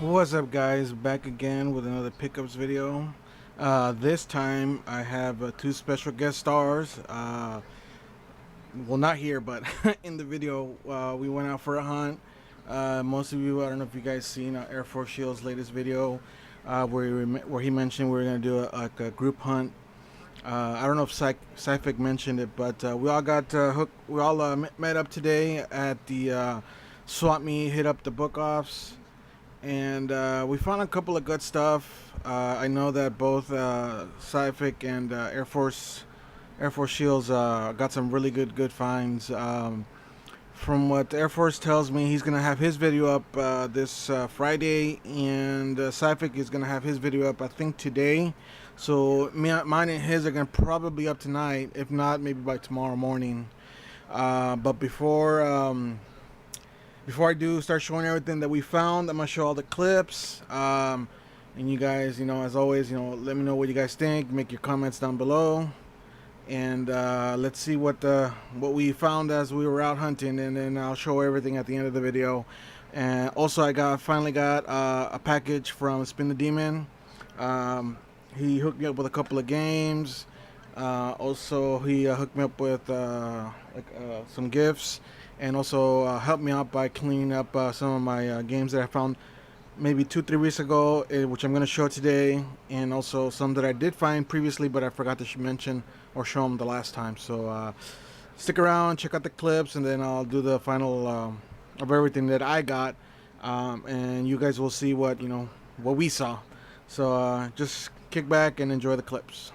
What's up, guys? Back again with another pickups video. This time I have two special guest stars. Well, not here, but in the video. We went out for a hunt. Most of you, I don't know if you guys seen Air Force Shield's latest video, where he mentioned we were gonna do a group hunt. I don't know if Scific mentioned it, but we all got hooked. We all met up today at the swap meet. Hit up the book offs. And we found a couple of good stuff. I know that both Scific and Air Force Shields got some really good finds. From what Air Force tells me, he's gonna have his video up this Friday, and Scific is gonna have his video up, I think, today. So mine and his are gonna probably be up tonight, if not maybe by tomorrow morning. But before I do start showing everything that we found, I'm gonna show all the clips. And you guys, as always, let me know what you guys think. Make your comments down below, and let's see what we found as we were out hunting, and then I'll show everything at the end of the video. And also, I finally got a package from Spin the Demon. He hooked me up with a couple of games. Also, he hooked me up with some gifts, and also helped me out by cleaning up some of my games that I found maybe 2-3 weeks ago, which I'm going to show today, and also some that I did find previously but I forgot to mention or show them the last time. So stick around, check out the clips, and then I'll do the final of everything that I got, and you guys will see what we saw. So just kick back and enjoy the clips.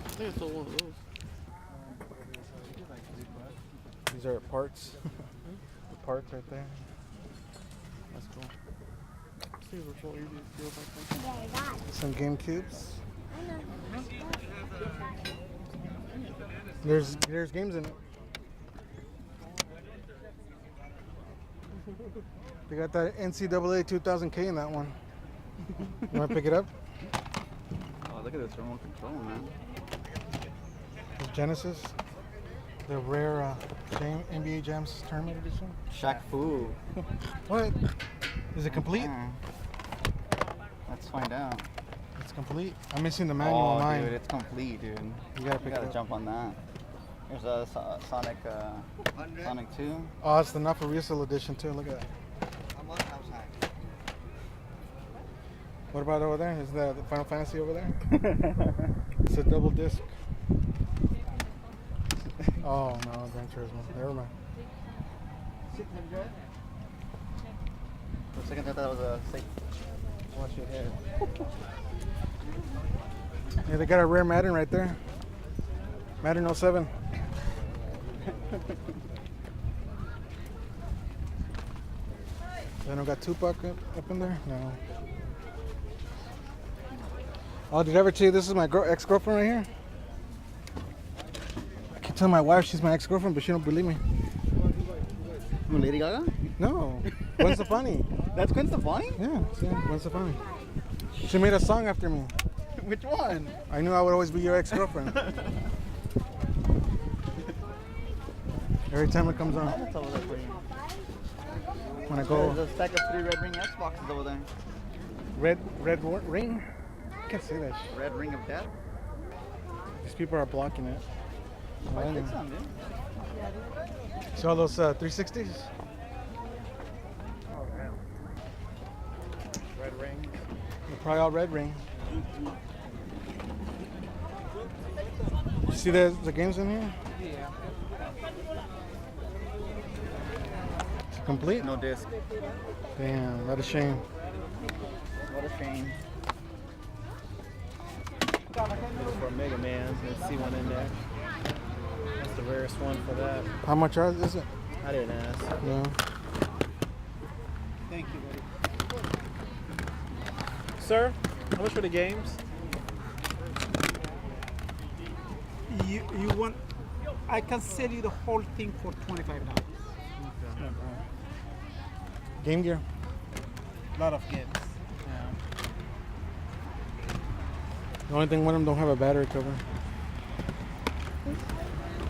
I think I stole one of those. These are parts. The parts right there. That's cool. These were so easy to steal back then. Some game cubes. There's games in it. They got that NCAA 2000K in that one. You want to pick it up? Oh, look at this remote control, man. The Genesis. The rare NBA Jams Tournament Edition. Shaq Fu. What? Is it complete? Let's find out. It's complete. I'm missing the manual on mine. Dude, it's complete, dude. You gotta pick it up. Jump on that. There's a Sonic 2. Oh, it's the Not For Resale edition too. Look at that. What about over there? Is that the Final Fantasy over there? It's a double disc. Oh no, Adventures one. Never mind. For a second, I thought that was a safe. Wash your hair. Yeah, they got a rare Madden right there. Madden 07. They don't got Tupac up in there? No. Oh, did I ever tell you this is my ex-girlfriend right here? I keep telling my wife she's my ex-girlfriend, but she don't believe me. Lady Gaga? No. Gwen Stefani. That's Gwen Stefani? Yeah, Gwen Stefani. She made a song after me. Which one? I knew I would always be your ex-girlfriend. Every time it comes on. That's over there for you. When I go. There's a stack of 3 red ring Xboxes over there. Red ring? I can't say that shit. Red ring of death? These people are blocking it. I think some, dude. See all those 360s? Oh, man. Red ring. They're probably all red ring. You see the games in here? Yeah. Is it complete? No disc. Damn, what a shame. What a shame. This is for Mega Man. Let's see one in there. That's the rarest one for that. How much is it? I didn't ask. No. Thank you, buddy. Sir, how much for the games? You want? I can sell you the whole thing for $25. Game Gear. A lot of games. Yeah. The only thing one of them don't have a battery cover.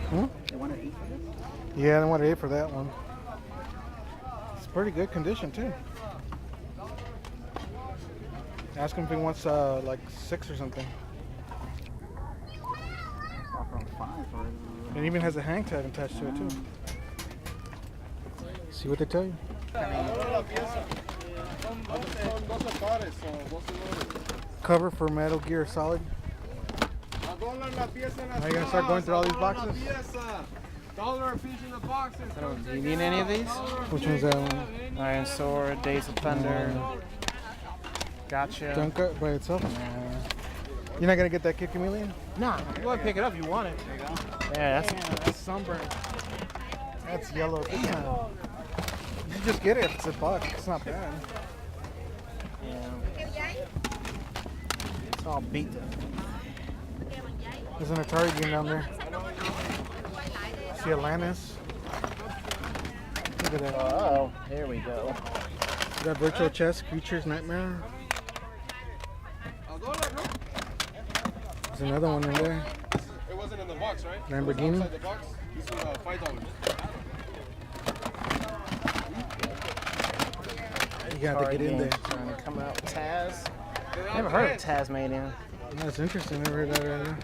Hmm? They want to eat for this? Yeah, I want to eat for that one. It's pretty good condition too. Ask him if he wants like 6 or something. Oh, from 5 or... It even has a hang tag attached to it too. See what they tell you. Cover for Metal Gear Solid. Now you're gonna start going through all these boxes? Do you need any of these? Which one's that one? Iron Sword, Days of Thunder. Gotcha. Dunker by itself? Nah. You're not gonna get that Kid Chameleon? Nah, you want to pick it up, you want it. There you go. Yeah, That's sunburned. That's yellow. Yeah. You should just get it if it's $1. It's not bad. it's all beat. There's an Atari game down there. See Atlantis? Look at that. Oh, here we go. See that virtual chess, Creatures Nightmare? There's another one in there. It wasn't in the box, right? Lamborghini. Outside the box. This was $5. You got to get in there. Trying to come out with Taz. Never heard of Tasmania. That's interesting. Never heard that earlier.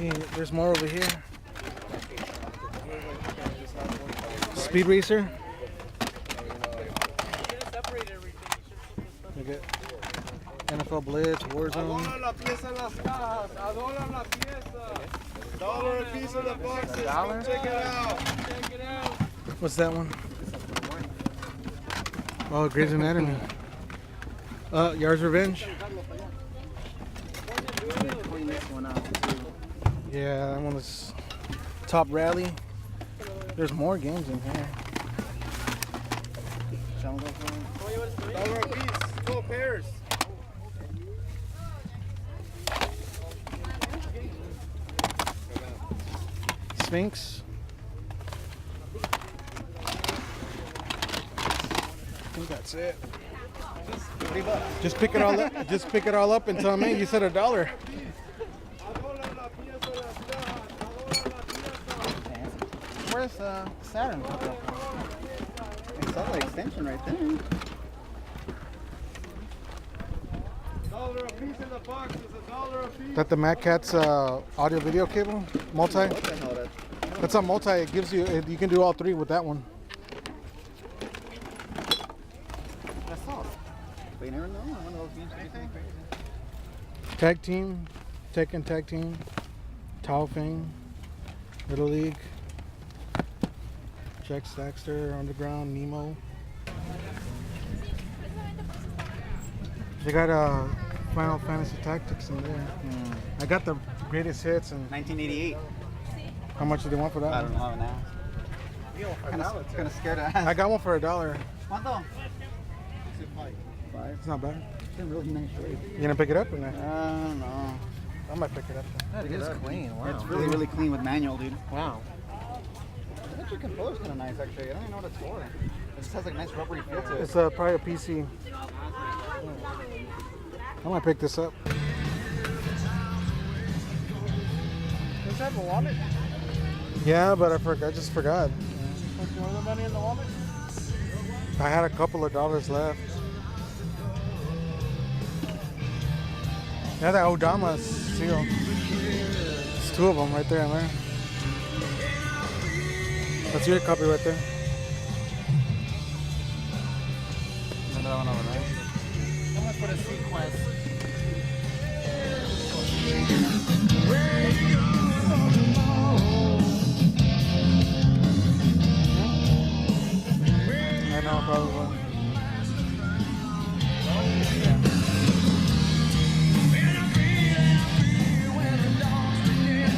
Yeah, there's more over here. Speed Racer. Look at NFL Blitz, Warzone. $1 a piece of the boxes. $1? Check it out. What's that one? Oh, Grey's Anatomy. Yard's Revenge. Clean this one out too. Yeah, that one was Top Rally. There's more games in here. Jungle Cruise. $1 a piece. 12 pairs. Sphinx. I think that's it. $3. Just pick it all up. Just pick it all up and tell me you said $1. Where's Saturn? It's got the extension right there. $1 a piece in the box is $1 a piece. That the Mad Catz audio video cable multi. What the hell that? That's a multi. It gives you. You can do all 3 with that one. That's all. But you never know. One of those games could be pretty crazy. Tag Team, Tekken Tag Team, Tao Feng, Little League, Jack Stackster, Underground, Nemo. They got Final Fantasy Tactics in there. I got the greatest hits. And 1988. how much do they want for that? I don't know how to ask. Kind of scared to ask. I got one for $1. ¿Cuánto? 5. It's not bad. It's in really nice shape. You gonna pick it up or not? I don't know. I might pick it up. That is clean. Wow. It's really, really clean with manual, dude. Wow. I think your controller's kind of nice, actually. I don't even know what it's for. It just has like a nice rubbery feel to it. It's probably a PC. I might pick this up. Does that have a wallet? Yeah, but I just forgot. Put you want the money in the wallet? I had a couple of dollars left. Yeah, that Odama seal. It's 2 of them right there, man. That's your copy right there. Another one over there. How much for the sequence? I know, probably.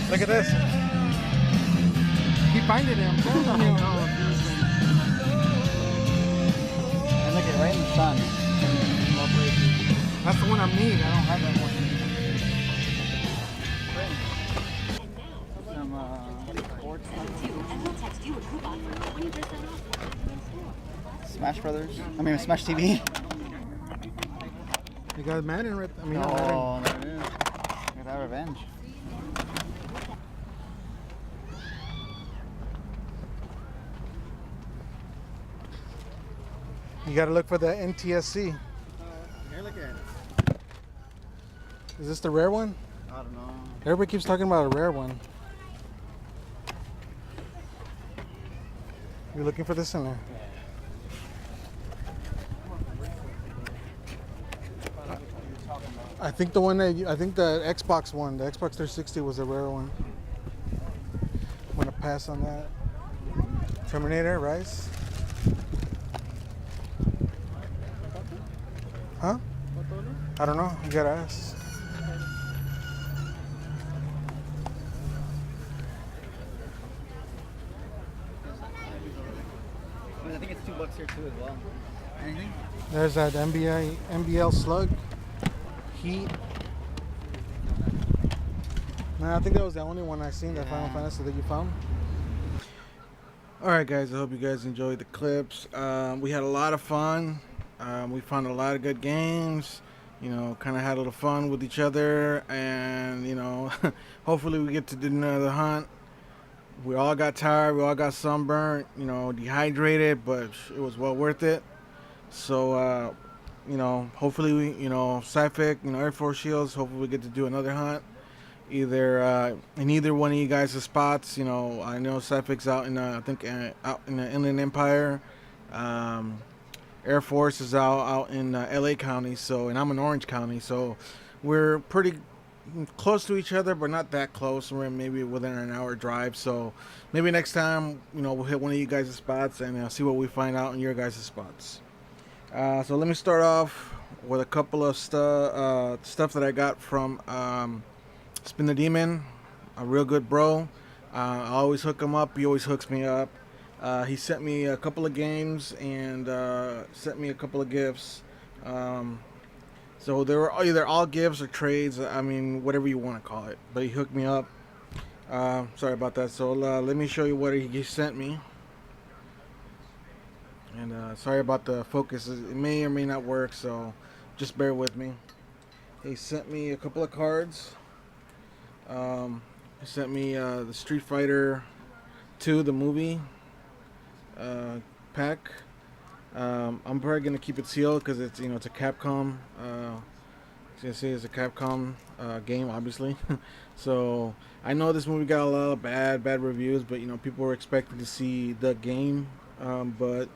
Look at this. He finding him. And look at it right in the sun. That's the one I need. I don't have that one. Brothers. I mean, Smash TV. You got Madden right? I mean, not Madden. Oh, there it is. Got that revenge. You gotta look for the NTSC. Here, look at it. Is this the rare one? I don't know. Everybody keeps talking about a rare one. You're looking for this in there? I think the one that I think the Xbox one, the Xbox 360 was a rare one. I'm gonna pass on that. Terminator, Rise. Huh? I don't know. You gotta ask. I think it's $2 here too as well. Anything? There's that NBL Slug. Heat. No, I think that was the only one I seen, that Final Fantasy that you found. Alright guys, I hope you guys enjoyed the clips. We had a lot of fun. We found a lot of good games. You know, kind of had a little fun with each other. And, you know, hopefully we get to do another hunt. We all got tired. We all got sunburnt. You know, dehydrated. But it was well worth it. So, you know, hopefully we, you know, Sci-Fic, you know, Air Force Shields, hopefully we get to do another hunt. Either in either one of you guys' spots. You know, I know Sci-Fic's out in I think out in the Inland Empire. Air Force is out in LA County, so, and I'm in Orange County, so we're pretty close to each other, but not that close. We're maybe within an hour drive, so maybe next time, you know, we'll hit one of you guys' spots and see what we find out in your guys' spots. So let me start off with a couple of stuff that I got from Spin the Demon, a real good bro. I always hook him up. He always hooks me up. He sent me a couple of games and sent me a couple of gifts. So they were either all gifts or trades. I mean, whatever you want to call it. But he hooked me up. Sorry about that. So let me show you what he sent me. And sorry about the focus. It may or may not work, so just bear with me. He sent me a couple of cards. He sent me the Street Fighter 2, the movie pack. I'm probably gonna keep it sealed because it's, you know, it's a Capcom. You see, it's a Capcom game, obviously. So I know this movie got a lot of bad reviews, but you know, people were expecting to see the game. But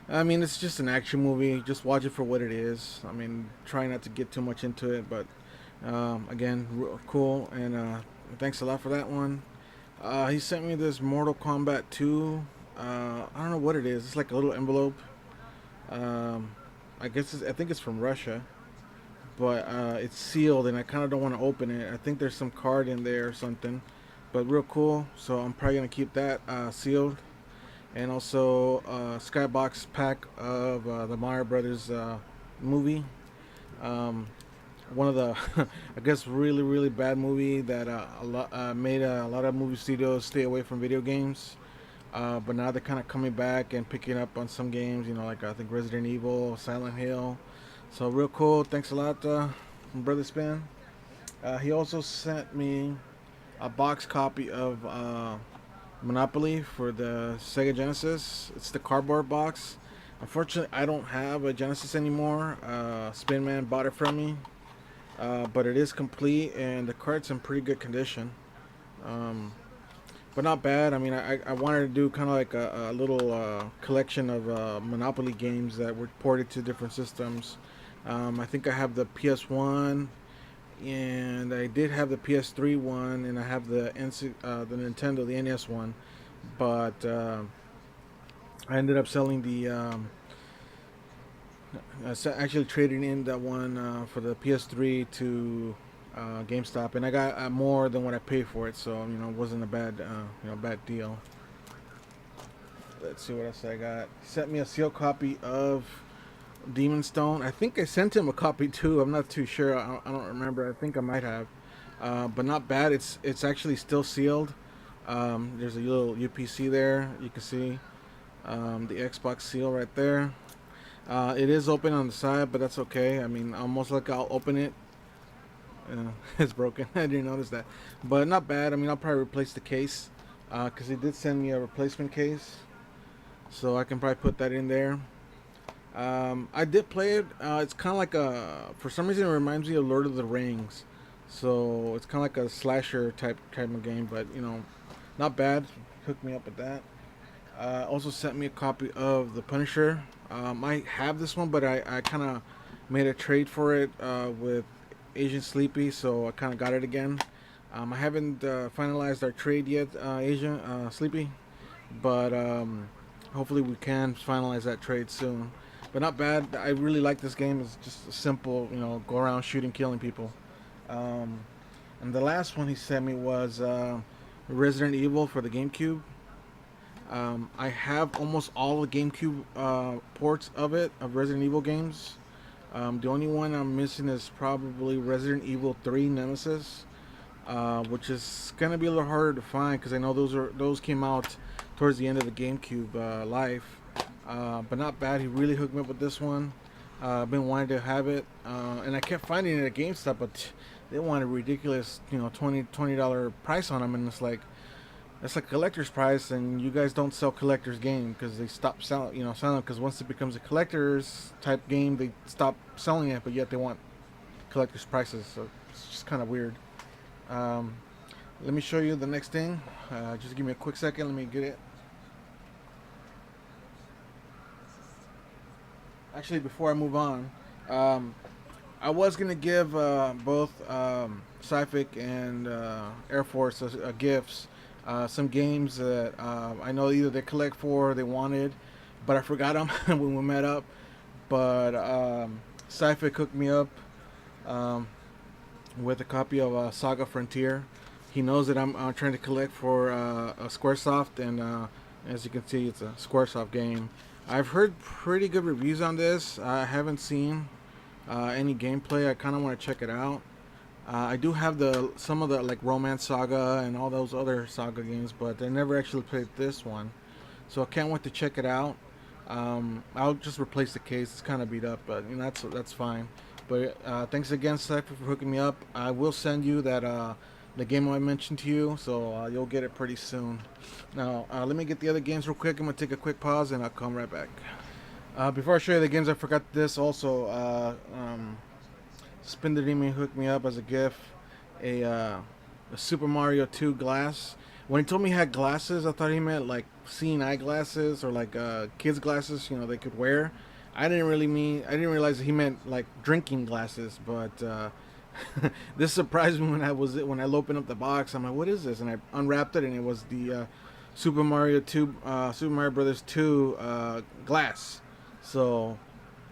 I mean, it's just an action movie. Just watch it for what it is. I mean, try not to get too much into it, but again, cool. And thanks a lot for that one. He sent me this Mortal Kombat 2. I don't know what it is. It's like a little envelope. I think it's from Russia, but it's sealed, and I kind of don't want to open it. I think there's some card in there or something, but real cool. So I'm probably gonna keep that sealed. And also skybox pack of the Mario Brothers movie. One of the I guess really bad movie that made a lot of movie studios stay away from video games. But now they're kind of coming back and picking up on some games, you know, like I think Resident Evil, Silent Hill. So real cool. Thanks a lot from Brother Spin. He also sent me a box copy of Monopoly for the Sega Genesis. It's the cardboard box. Unfortunately, I don't have a Genesis anymore. Spin Man bought it from me. But it is complete, and the card's in pretty good condition. But not bad. I mean, I wanted to do kind of like a little collection of Monopoly games that were ported to different systems. I think I have the PS1, and I did have the PS3 one, and I have the Nintendo, the NES one. But I ended up selling the actually trading in that one for the PS3 to GameStop, and I got more than what I paid for it, so you know, it wasn't a bad bad deal. Let's see what else I got. He sent me a sealed copy of Demon Stone. I think I sent him a copy too. I'm not too sure. I don't remember. I think I might have, but not bad. It's actually still sealed. There's a little UPC there. You can see the Xbox seal right there. It is open on the side, but that's okay. I mean, almost like I'll open it. It's broken. I didn't notice that, but not bad. I mean, I'll probably replace the case because he did send me a replacement case, so I can probably put that in there. I did play it. It's kind of like for some reason, it reminds me of Lord of the Rings. So it's kind of like a slasher type of game, but you know, not bad. Hooked me up with that. Also sent me a copy of The Punisher. I have this one, but I kind of made a trade for it with Agent Sleepy, so I kind of got it again. I haven't finalized our trade yet, Agent Sleepy, but hopefully we can finalize that trade soon. But not bad. I really like this game. It's just a simple, you know, go around shooting, killing people. And the last one he sent me was Resident Evil for the GameCube. I have almost all the GameCube ports of Resident Evil games. The only one I'm missing is probably Resident Evil 3 Nemesis, which is gonna be a little harder to find because I know those came out towards the end of the GameCube life. But not bad. He really hooked me up with this one. I've been wanting to have it, and I kept finding it at GameStop, but they want a ridiculous, you know, $20 price on them, and it's like a collector's price, and you guys don't sell collector's game because they stop selling because once it becomes a collector's type game, they stop selling it, but yet they want collector's prices, so it's just kind of weird. Let me show you the next thing. Just give me a quick second. Let me get it. Actually, before I move on, I was gonna give both Sci-Fi and Air Force gifts. Some games that I know either they collect for or they wanted, but I forgot them when we met up. But Sci-Fi cooked me up with a copy of Saga Frontier. He knows that I'm trying to collect for a Squaresoft, and as you can see, it's a Squaresoft game. I've heard pretty good reviews on this. I haven't seen any gameplay. I kind of want to check it out. I do have some of the like Romance Saga and all those other Saga games, but I never actually played this one, so I can't wait to check it out. I'll just replace the case. It's kind of beat up, but you know, that's fine. But thanks again, Cypher, for hooking me up. I will send you that the game I mentioned to you, so you'll get it pretty soon. Now, let me get the other games real quick. I'm gonna take a quick pause, and I'll come right back. Before I show you the games, I forgot this also. Spin the Demon hooked me up as a gift a Super Mario 2 glass. When he told me he had glasses, I thought he meant like seeing eyeglasses or like kids' glasses, you know, they could wear. I didn't realize that he meant like drinking glasses, but this surprised me when I opened up the box. I'm like, what is this? And I unwrapped it, and it was the Super Mario Brothers 2 glass. So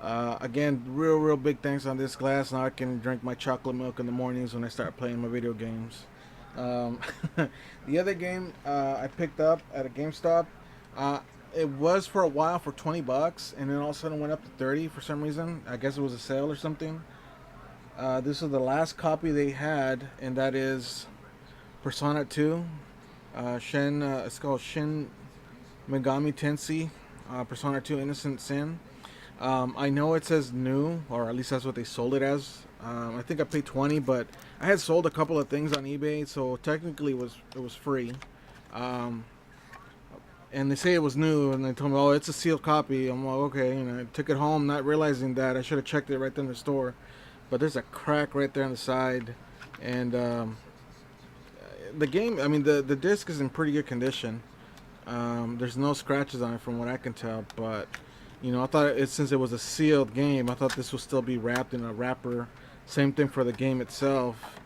again, real big thanks on this glass. Now I can drink my chocolate milk in the mornings when I start playing my video games. The other game I picked up at a GameStop, it was for a while for $20, and then all of a sudden went up to 30 for some reason. I guess it was a sale or something. This is the last copy they had, and that is Persona 2. It's called Shin Megami Tensei Persona 2 Innocent Sin. I know it says new, or at least that's what they sold it as. I think I paid 20, but I had sold a couple of things on eBay, so technically it was free. And they say it was new, and they told me, oh, it's a sealed copy. I'm like, okay, and I took it home, not realizing that I should have checked it right there in the store. But there's a crack right there on the side, and the game, I mean, the disc is in pretty good condition. There's no scratches on it from what I can tell, but you know, I thought since it was a sealed game, I thought this would still be wrapped in a wrapper. Same thing for the game itself,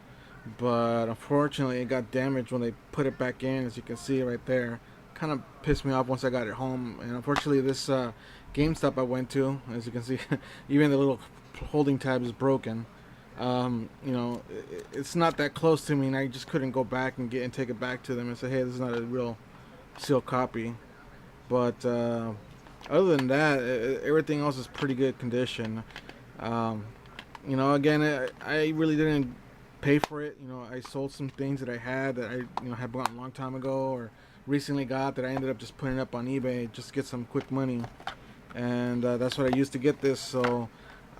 but unfortunately it got damaged when they put it back in, as you can see right there. Kind of pissed me off once I got it home, and unfortunately this GameStop I went to, as you can see, even the little holding tab is broken. You know, it's not that close to me, and I just couldn't go back and take it back to them and say, hey, this is not a real sealed copy. But other than that, everything else is pretty good condition. You know, again, I really didn't pay for it. You know, I sold some things that I had that I had bought a long time ago or recently got that I ended up just putting up on eBay just to get some quick money. and that's what I used to get this. So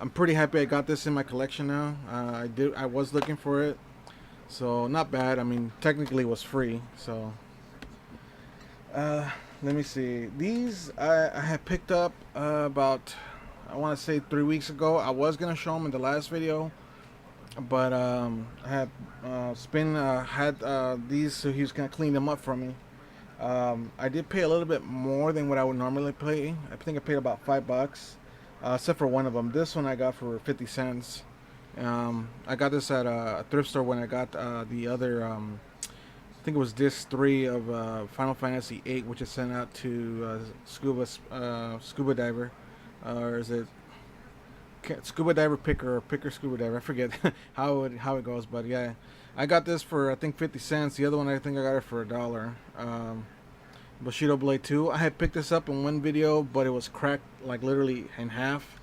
I'm pretty happy I got this in my collection now. I was looking for it, so not bad. I mean, technically it was free. So let me see. These I had picked up about, I want to say 3 weeks ago. I was gonna show them in the last video, but I had Spin had these, so he was gonna clean them up for me. I did pay a little bit more than what I would normally pay. I think I paid about $5, except for one of them. This one I got for 50 cents. I got this at a thrift store when I got the other. I think it was disc 3 of Final Fantasy 8, which is sent out to Scuba Diver, or is it Scuba Diver Picker or Picker Scuba Diver? I forget how it goes, but yeah, I got this for I think 50 cents. The other one I think I got it for $1. Bushido Blade 2. I had picked this up in one video, but it was cracked like literally in half.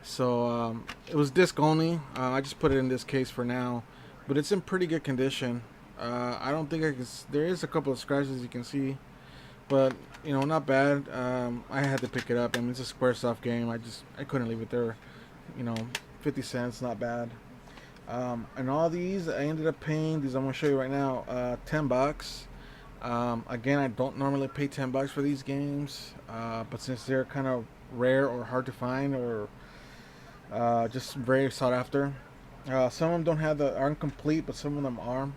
So it was disc only. I just put it in this case for now, but it's in pretty good condition. I don't think I can. There is a couple of scratches you can see, but you know, not bad. I had to pick it up. I mean, it's a SquareSoft game. I couldn't leave it there. You know, 50 cents, not bad. And all these I ended up paying. These I'm gonna show you right now. $10. Again, I don't normally pay $10 for these games, but since they're kind of rare or hard to find, or just very sought after, some of them aren't complete, but some of them are.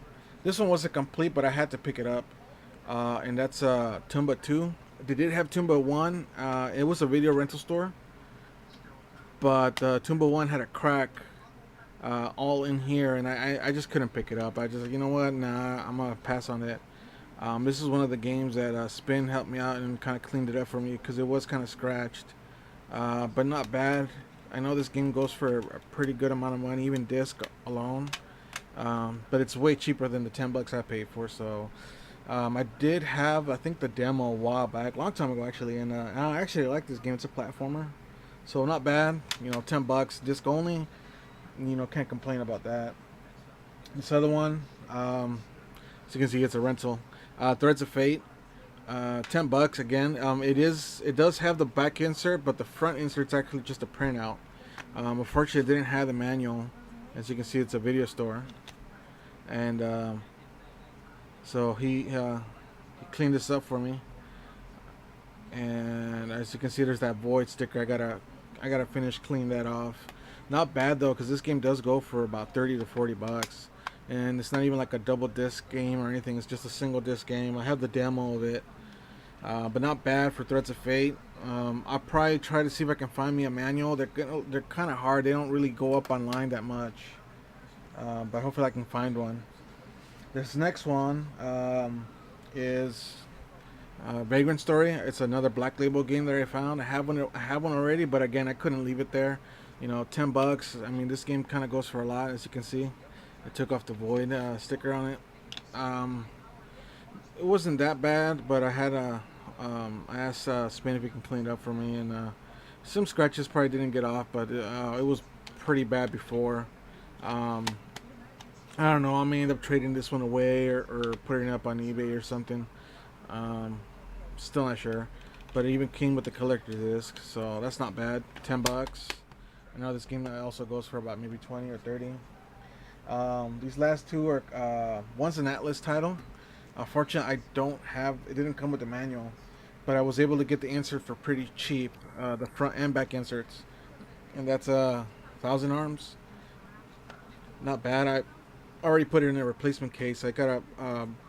This one wasn't complete, but I had to pick it up, and that's Tumba 2. They did have Tumba 1. It was a video rental store, but Tumba 1 had a crack all in here, and I just couldn't pick it up. I just, you know what, nah, I'm gonna pass on it. This is one of the games that Spin helped me out and kind of cleaned it up for me, because it was kind of scratched, but not bad. I know this game goes for a pretty good amount of money, even disc alone, but it's way cheaper than the $10 I paid for. So I did have, I think, the demo a while back, long time ago actually, and I actually like this game. It's a platformer, so not bad. You know, $10 disc only. You know, can't complain about that. This other one, as you can see, it's a rental. Threads of Fate, $10 again. It does have the back insert, but the front insert's actually just a printout. Unfortunately, it didn't have the manual. As you can see, it's a video store, and so he cleaned this up for me. And as you can see, there's that void sticker. I gotta finish cleaning that off. Not bad though, because this game does go for about 30 to 40 bucks. And it's not even like a double disc game or anything. It's just a single disc game. I have the demo of it, but not bad for Threads of Fate. I'll probably try to see if I can find me a manual. They're kind of hard. They don't really go up online that much, but hopefully I can find one. This next one is Vagrant Story. It's another Black Label game that I found. I have one already, but again, I couldn't leave it there. You know, $10. I mean, this game kind of goes for a lot, as you can see. I took off the void sticker on it. It wasn't that bad, but I had I asked Spin if he can clean it up for me, and some scratches probably didn't get off, but it was pretty bad before. I don't know. I may end up trading this one away or putting it up on eBay or something. Still not sure, but it even came with the collector disc, so that's not bad. $10. I know this game also goes for about maybe 20 or 30. These last two are one's an Atlas title. Unfortunately, it didn't come with the manual, but I was able to get the insert for pretty cheap, the front and back inserts, and that's 1,000 Arms. Not bad. I already put it in a replacement case. I gotta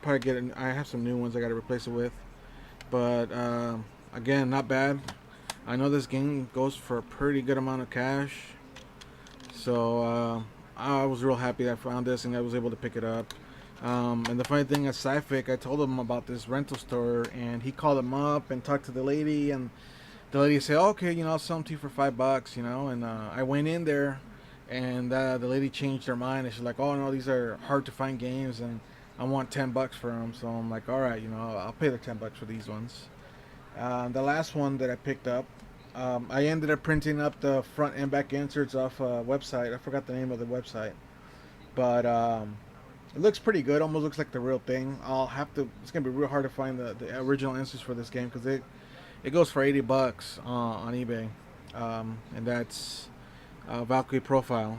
probably get it. I have some new ones I gotta replace it with, but again, not bad. I know this game goes for a pretty good amount of cash, so I was real happy that I found this and I was able to pick it up. And the funny thing is, Sci-Fic, I told him about this rental store, and he called him up and talked to the lady, and the lady said, okay, you know, I'll sell them to you for $5, you know. And I went in there, and the lady changed her mind, and she's like, oh no, these are hard to find games, and I want $10 for them. So I'm like, all right, you know, I'll pay the $10 for these ones. The last one that I picked up, I ended up printing up the front and back inserts off a website. I forgot the name of the website, but it looks pretty good. Almost looks like the real thing. It's gonna be real hard to find the original inserts for this game, because It goes for 80 bucks on eBay, and that's Valkyrie Profile.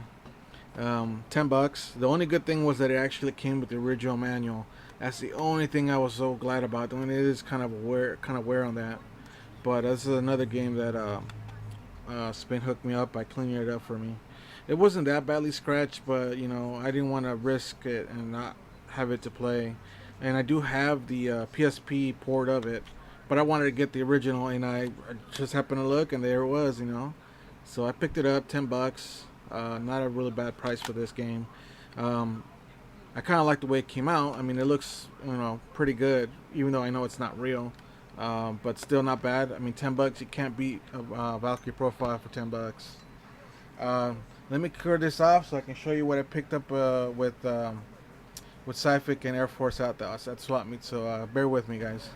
10 bucks. The only good thing was that it actually came with the original manual. That's the only thing I was so glad about. I mean, it is kind of wear on that. But this is another game that Spin hooked me up by cleaning it up for me. It wasn't that badly scratched, but you know, I didn't want to risk it and not have it to play. And I do have the PSP port of it, but I wanted to get the original, and I just happened to look, and there it was, you know. So I picked it up, 10 bucks. Not a really bad price for this game. I kind of like the way it came out. I mean, it looks, you know, pretty good, even though I know it's not real. But still not bad. I mean, 10 bucks, you can't beat a Valkyrie Profile for 10 bucks. Let me clear this off so I can show you what I picked up with Sci-Fi and Air Force out there at swap meet. So bear with me, guys.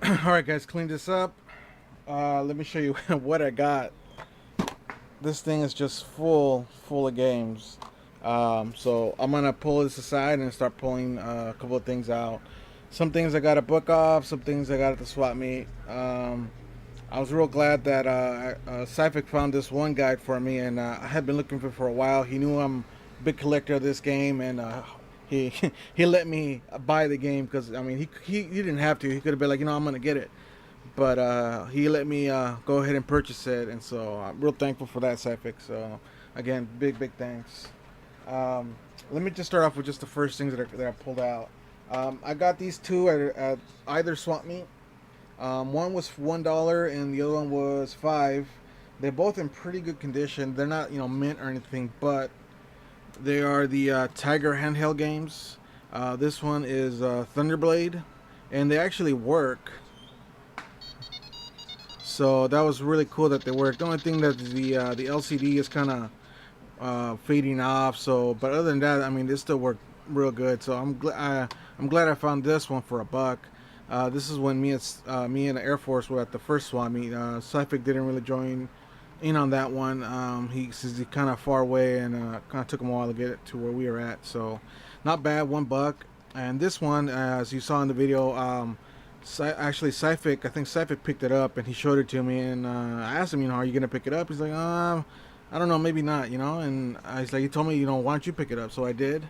Alright, guys, clean this up. Let me show you what I got. This thing is just full of games. So I'm gonna pull this aside and start pulling a couple of things out. Some things I got a book off, some things I got at the swap meet. I was real glad that Sci-Fi found this one guide for me, and I had been looking for a while. He knew I'm a big collector of this game, and he he let me buy the game because I mean he didn't have to. He could have been like, you know, I'm gonna get it, but he let me go ahead and purchase it, and so I'm real thankful for that, Sci-Fi. So again, big thanks. Let me just start off with just the first things that I pulled out. I got these two at either swap meet. One was $1 and the other one was $5. They're both in pretty good condition. They're not, you know, mint or anything, but they are the Tiger handheld games. This one is Thunderblade, and they actually work. So that was really cool that they work. The only thing that the LCD is kind of fading off. So, but other than that, I mean, they still work real good. So I'm glad I found this one for $1. This is when me and the Air Force were at the first swap meet. Sci-Fi didn't really join in on that one. He's kind of far away, and kind of took him a while to get it to where we were at. So not bad, $1. And this one, as you saw in the video, actually Sci-Fi, I think Sci-Fi picked it up and he showed it to me, and I asked him, you know, are you gonna pick it up? He's like, I don't know, maybe not, you know. And he's like, he told me, you know, why don't you pick it up? So I did.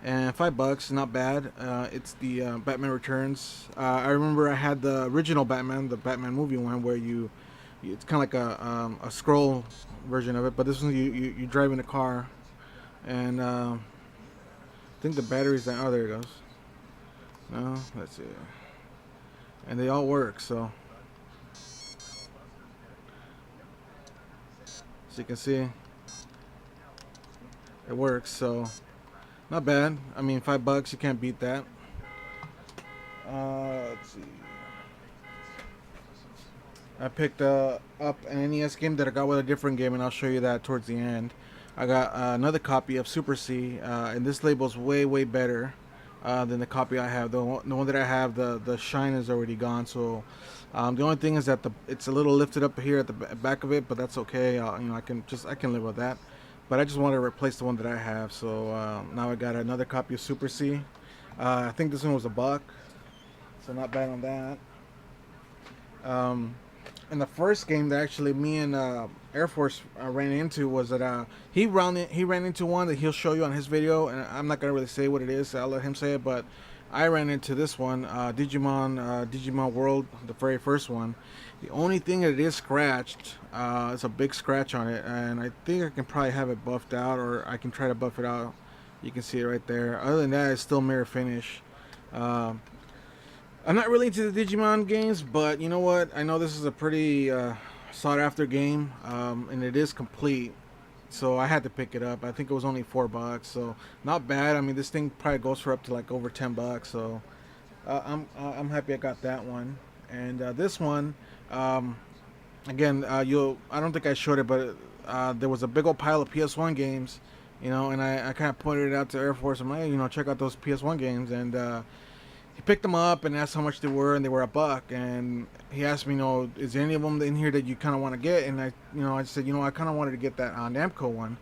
And $5, not bad. It's the Batman Returns. I remember I had the original Batman, the Batman movie one, where it's kind of like a scroll version of it. But this one, you drive in a car, and I think the battery's down. Oh, there it goes. No, let's see. And they all work. So you can see, it works. So. Not bad. I mean, $5, you can't beat that. Let's see. I picked up an NES game that I got with a different game, and I'll show you that towards the end. I got another copy of Super C, and this label's way better than the copy I have. The one that I have, the shine is already gone. So the only thing is that it's a little lifted up here at the back of it, but that's okay. You know, I can live with that. But I just want to replace the one that I have, so now I got another copy of Super C. I think this one was $1, so not bad on that. And the first game that actually me and Air Force ran into was that he ran into one that he'll show you on his video, and I'm not gonna really say what it is, so I'll let him say it. But I ran into this one, Digimon World, the very first one. The only thing that it is scratched, it's a big scratch on it, and I think I can probably have it buffed out, or I can try to buff it out. You can see it right there. Other than that, it's still mirror finish. I'm not really into the Digimon games, but you know what? I know this is a pretty sought after game, and it is complete. So I had to pick it up. I think it was only $4, so not bad. I mean, this thing probably goes for up to like over $10. So I'm happy I got that one. And this one, again, I don't think I showed it, but there was a big old pile of PS1 games, you know, and I kind of pointed it out to Air Force. I'm like, hey, you know, check out those PS1 games, and he picked them up and asked how much they were, and they were $1. And he asked me, you know, is there any of them in here that you kind of want to get? And I said, you know, I kind of wanted to get that Namco one,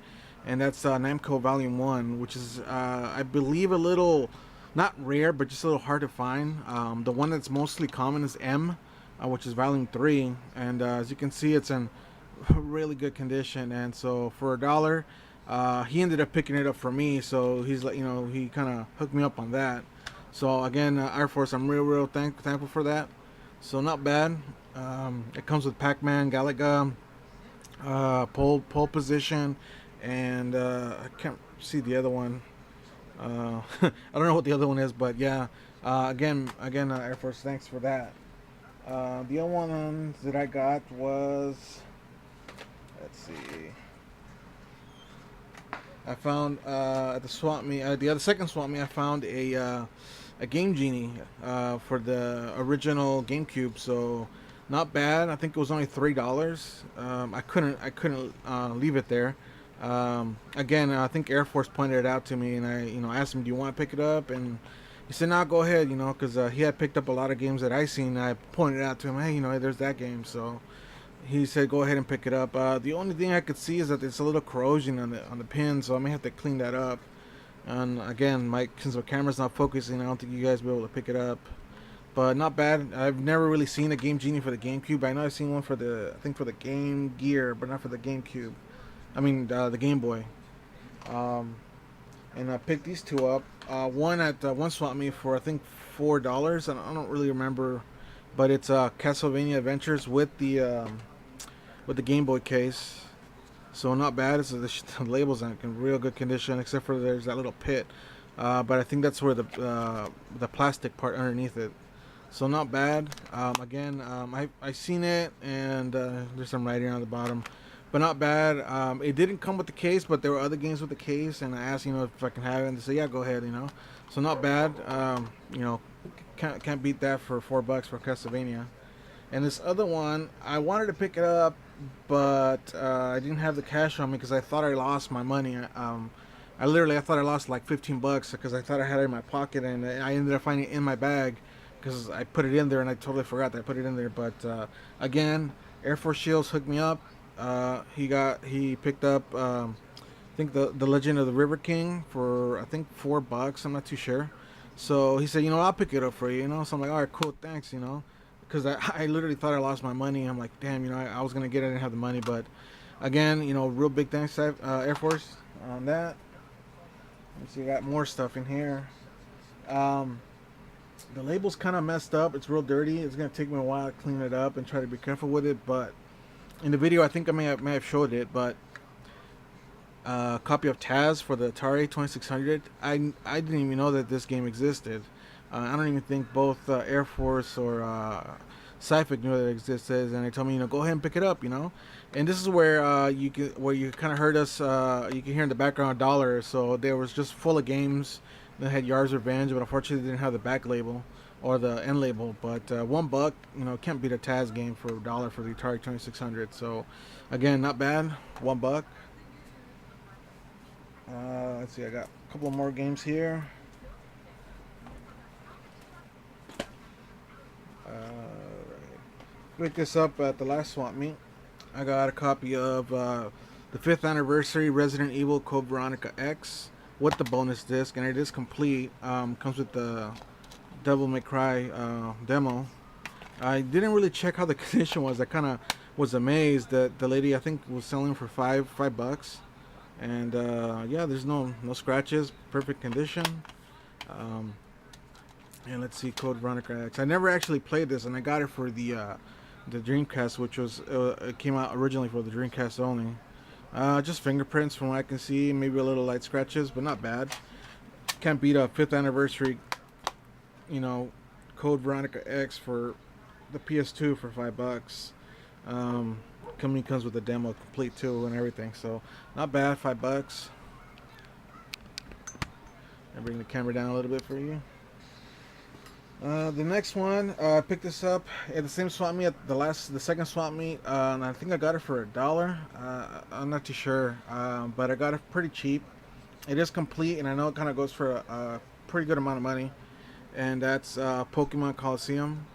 and that's Namco Volume 1, which is, I believe, a little, not rare, but just a little hard to find. The one that's mostly common is M. which is volume 3, and as you can see, it's in really good condition. And so for $1, he ended up picking it up for me. So he's like, he kind of hooked me up on that. So again, Air Force, I'm real thankful for that. So not bad. It comes with Pac-Man, Galaga, pole position, and I can't see the other one. I don't know what the other one is, but yeah. Again, Air Force, thanks for that. The other one that I got was, let's see, I found at the swap meet, the other second swap meet, I found a Game Genie for the original GameCube. So not bad. I think it was only $3. I couldn't leave it there. Again, I think Air Force pointed it out to me, and I asked him, "Do you want to pick it up?" And he said, "No, go ahead," because he had picked up a lot of games that I seen. And I pointed out to him, "Hey, there's that game." So he said, "Go ahead and pick it up." The only thing I could see is that it's a little corrosion on the pin, so I may have to clean that up. And again, since the camera's not focusing, I don't think you guys will be able to pick it up. But not bad. I've never really seen a Game Genie for the GameCube. I know I've seen one for the Game Gear, but not for the GameCube. I mean, the Game Boy. And I picked these two up. One at one swap meet for I think $4. And I don't really remember, but it's Castlevania Adventures with the Game Boy case. So not bad. The label's in real good condition, except for there's that little pit. But I think that's where the plastic part underneath it. So not bad. Again, I seen it, and there's some writing on the bottom, but not bad. It didn't come with the case, but there were other games with the case, and I asked if I can have it, and they said, "Yeah, go ahead." So not bad. Can't beat that for $4 for Castlevania. And this other one, I wanted to pick it up, but I didn't have the cash on me because I thought I lost my money. I thought I lost like $15 because I thought I had it in my pocket, and I ended up finding it in my bag because I put it in there, and I totally forgot that I put it in there. But again, Air Force Shields hooked me up. He picked up I think the Legend of the River King for I think $4. I'm not too sure. So he said, I'll pick it up for you. So I'm like, all right, cool, thanks. Because I literally thought I lost my money. I'm like, damn, I was gonna get it, I didn't have the money. But again, real big thanks to Air Force on that. Let's see, I got more stuff in here. The label's kind of messed up. It's real dirty. It's gonna take me a while to clean it up and try to be careful with it. But in the video, I think I may have showed it. But a copy of Taz for the Atari 2600. I didn't even know that this game existed. I don't even think both Air Force or Sci-Fi knew that it existed, and they told me, go ahead and pick it up, And this is where you kind of heard us. You can hear in the background $1. So there was just full of games that had Yar's Revenge, but unfortunately they didn't have the back label or the end label. But $1, can't beat a Taz game for $1 for the Atari 2600. So again, not bad. $1. Let's see, I got a couple more games here. Picked this up at the last swap meet. I got a copy of the 5th anniversary Resident Evil Code Veronica X with the bonus disc, and it is complete. Comes with the Devil May Cry demo. I didn't really check how the condition was. I kind of was amazed that the lady, I think, was selling for $5. And yeah, there's no scratches, perfect condition. And let's see, Code Veronica X. I never actually played this, and I got it for the Dreamcast, which was it came out originally for the Dreamcast only. Just fingerprints from what I can see, maybe a little light scratches, but not bad. Can't beat a 5th anniversary, Code Veronica X for the PS2 for $5. Comes with a demo complete too and everything, so not bad. $5. I bring the camera down a little bit for you. The next one, I picked this up at the same swap meet at the second swap meet, and I think I got it for $1. I'm not too sure, but I got it pretty cheap. It is complete, and I know it kind of goes for a pretty good amount of money, and that's Pokemon Coliseum.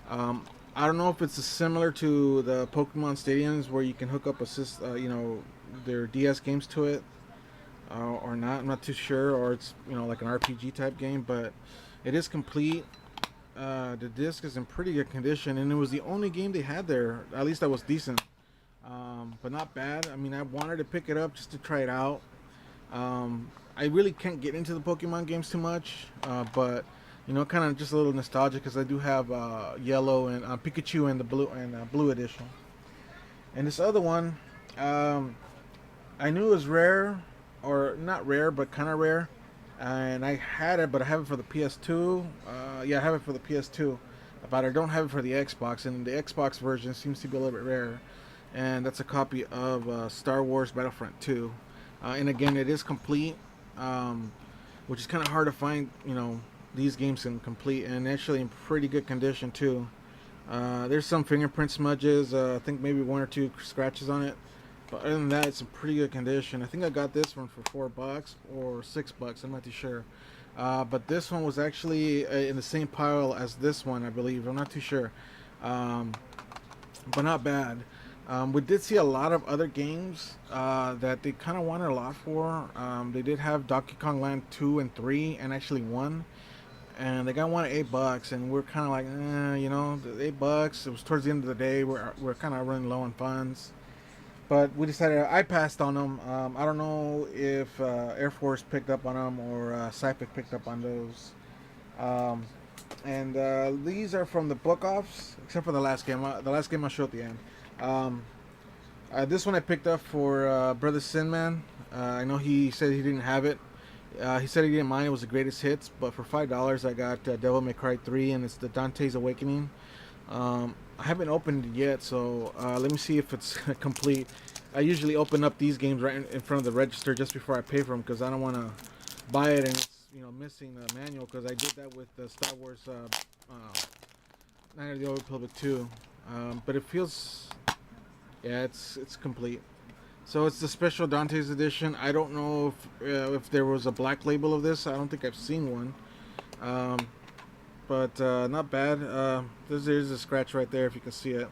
I don't know if it's similar to the Pokemon Stadiums where you can hook up their DS games to it, or not. I'm not too sure, or it's like an RPG type game, but it is complete. the disc is in pretty good condition, and it was the only game they had there. At least that was decent, but not bad. I mean, I wanted to pick it up just to try it out. I really can't get into the Pokemon games too much, but you know, kind of just a little nostalgic because I do have yellow and Pikachu and the blue edition. And this other one, I knew it was rare, or not rare, but kind of rare. And I had it, but I have it for the PS2. Yeah, I have it for the PS2, but I don't have it for the Xbox. And the Xbox version seems to be a little bit rare. And that's a copy of Star Wars Battlefront 2. And again, it is complete, which is kind of hard to find. You know, these games in complete and actually in pretty good condition too. There's some fingerprint smudges. I think maybe 1 or 2 scratches on it. But other than that, it's in pretty good condition. I think I got this one for $4 or $6. I'm not too sure. But this one was actually in the same pile as this one, I believe. I'm not too sure. But not bad. We did see a lot of other games that they kind of wanted a lot for. They did have Donkey Kong Land 2 and 3 and actually 1. And they got one at $8, and we're kind of like, you know, the $8. It was towards the end of the day. We're kind of running low on funds. But we decided, I passed on them. I don't know if Air Force picked up on them or Cyphic picked up on those. And these are from the book-offs, except for the last game. The last game I'll show at the end. This one I picked up for Brother Sinman. I know he said he didn't have it. He said he didn't mind. It was the greatest hits. But for $5, I got Devil May Cry 3, and it's the Dante's Awakening. I haven't opened it yet, so let me see if it's complete. I usually open up these games right in front of the register just before I pay for them because I don't want to buy it and it's, you know, missing the manual, because I did that with the Star Wars Night of the Old Republic 2. But it feels, yeah, it's complete. So it's the special Dante's edition. I don't know if there was a black label of this. I don't think I've seen one. But not bad. There's a scratch right there if you can see it.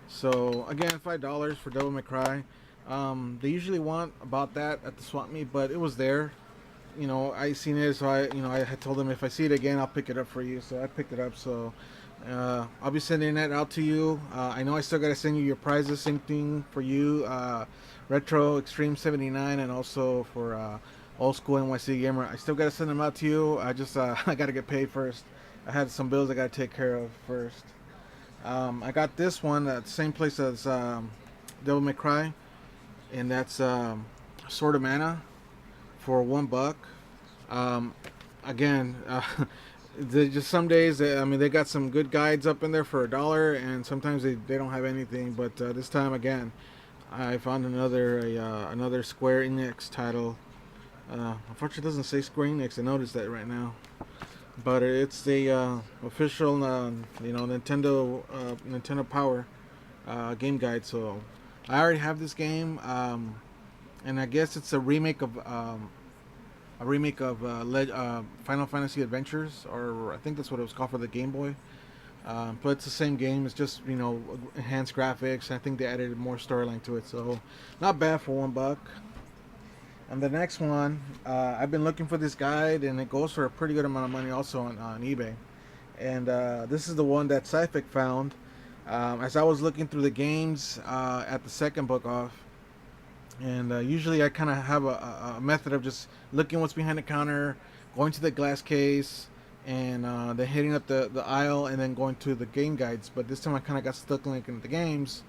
So again, $5 for Devil May Cry. They usually want about that at the swap meet, but it was there. You know, I seen it, so I had told them if I see it again, I'll pick it up for you. So I picked it up. So I'll be sending that out to you. I know I still gotta send you your prizes. Same thing for you, Retro Extreme 79, and also for Old School NYC Gamer. I still gotta send them out to you. I just I gotta get paid first. I had some bills I gotta take care of first. I got this one at the same place as Devil May Cry, and that's Sword of Mana for $1. Again, just some days, I mean, they got some good guides up in there for $1, and sometimes they don't have anything. But this time again, I found another Square Enix title. Unfortunately, it doesn't say Square Enix. I noticed that right now. But it's the official, you know, Nintendo Power game guide. So I already have this game, and I guess it's a remake of Final Fantasy Adventures, or I think that's what it was called for the Game Boy. But it's the same game. It's just, you know, enhanced graphics. I think they added more storyline to it. So not bad for $1. And the next one, I've been looking for this guide, and it goes for a pretty good amount of money also on eBay. And this is the one that Cyphic found as I was looking through the games at the second book off. And usually I kind of have a method of just looking what's behind the counter, going to the glass case, and then hitting up the aisle, and then going to the game guides. But this time I kind of got stuck looking at the games.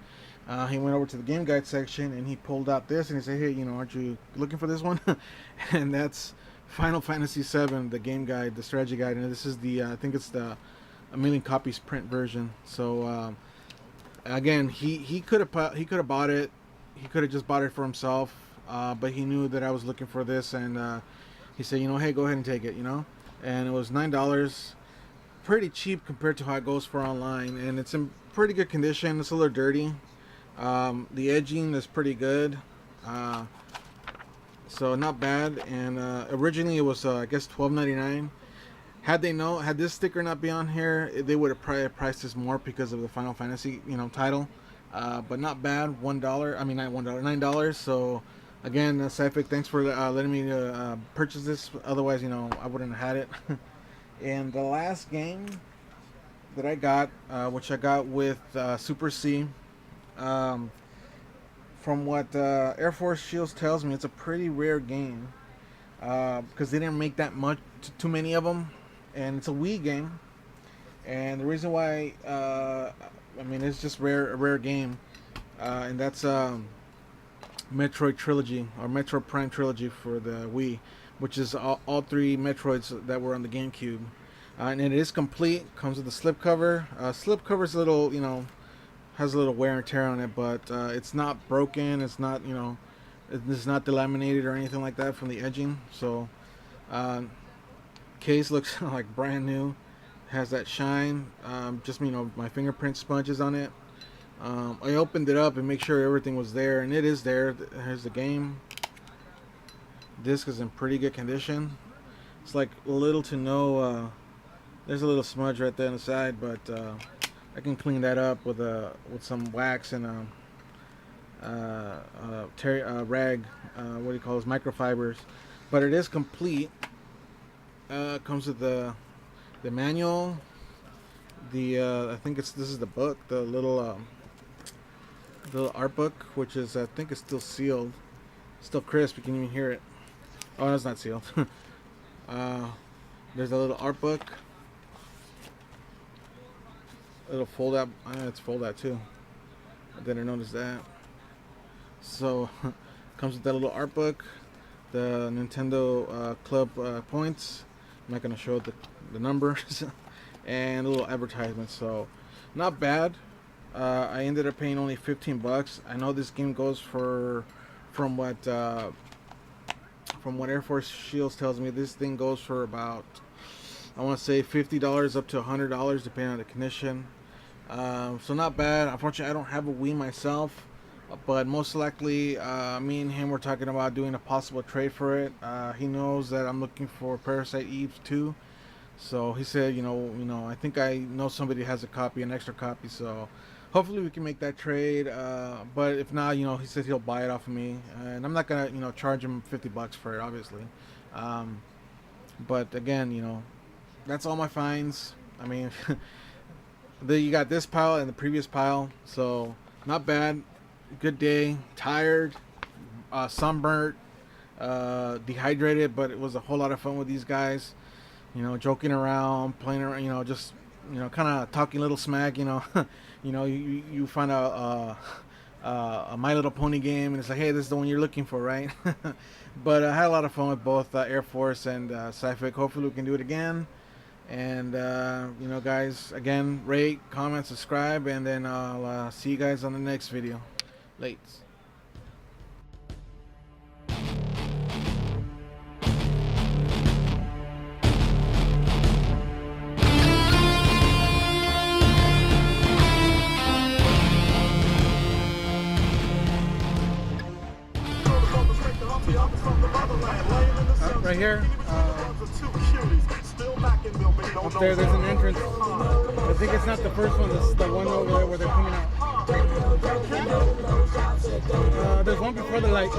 He went over to the game guide section, and he pulled out this, and he said, hey, you know, aren't you looking for this one? And that's Final Fantasy VII, the game guide, the strategy guide. And this is the, I think it's the a million copies print version. So again, he could have bought it. He could have just bought it for himself, but he knew that I was looking for this, and he said, you know, hey, go ahead and take it, you know. And it was $9, pretty cheap compared to how it goes for online, and it's in pretty good condition. It's a little dirty. The edging is pretty good, so not bad. And originally it was I guess $12.99. Had this sticker not be on here, they would have probably priced this more because of the Final Fantasy, you know, title. But not bad. $1. I mean, not $1. $9. So again, Cyphic, thanks for letting me purchase this. Otherwise, you know, I wouldn't have had it. And the last game that I got, which I got with Super C. Um, from what Air Force Shields tells me, it's a pretty rare game because they didn't make that much, too many of them, and it's a Wii game. And the reason why, I mean, it's just a rare game, and that's Metroid Trilogy or Metroid Prime Trilogy for the Wii, which is all three Metroids that were on the GameCube. And it is complete. Comes with a slipcover. Slipcover's a little, has a little wear and tear on it, but it's not broken. It's not, it's not delaminated or anything like that from the edging. So, case looks like brand new. Has that shine. Just my fingerprint sponges on it. I opened it up and make sure everything was there, and it is there. Here's the game. Disc is in pretty good condition. It's like little to no. There's a little smudge right there on the side, but I can clean that up with some wax and rag. What do you call those, microfibers? But it is complete. Comes with the manual. I think this is the book, the little art book, which is, I think it's still sealed, still crisp. You can even hear it. Oh, no, it's not sealed. There's a little art book. A little fold out. It's fold out too. I didn't notice that. So, comes with that little art book, the Nintendo Club points. I'm not gonna show the numbers, and a little advertisement. So, not bad. I ended up paying only $15. I know this game goes for, from what Air Force Shields tells me, this thing goes for about, I want to say $50 up to $100 depending on the condition. So not bad. Unfortunately, I don't have a Wii myself, but most likely me and him were talking about doing a possible trade for it. He knows that I'm looking for Parasite Eve 2, so he said, I think I know somebody has a copy, an extra copy, so hopefully we can make that trade. But if not, he said he'll buy it off of me, and I'm not gonna charge him $50 for it, obviously. But again, that's all my finds. I mean, you got this pile and the previous pile, so not bad. Good day. Tired, sunburnt, dehydrated, but it was a whole lot of fun with these guys. Joking around, playing around. Just kind of talking little smack. You find a My Little Pony game, and it's like, hey, this is the one you're looking for, right? But I had a lot of fun with both Air Force and Sci-Fi. Hopefully we can do it again. And guys, again, rate, comment, subscribe, and then I'll see you guys on the next video. Lates. Right here, up there's an entrance. I think it's not the first one, this is the one over there where they're coming out. There's one before the light.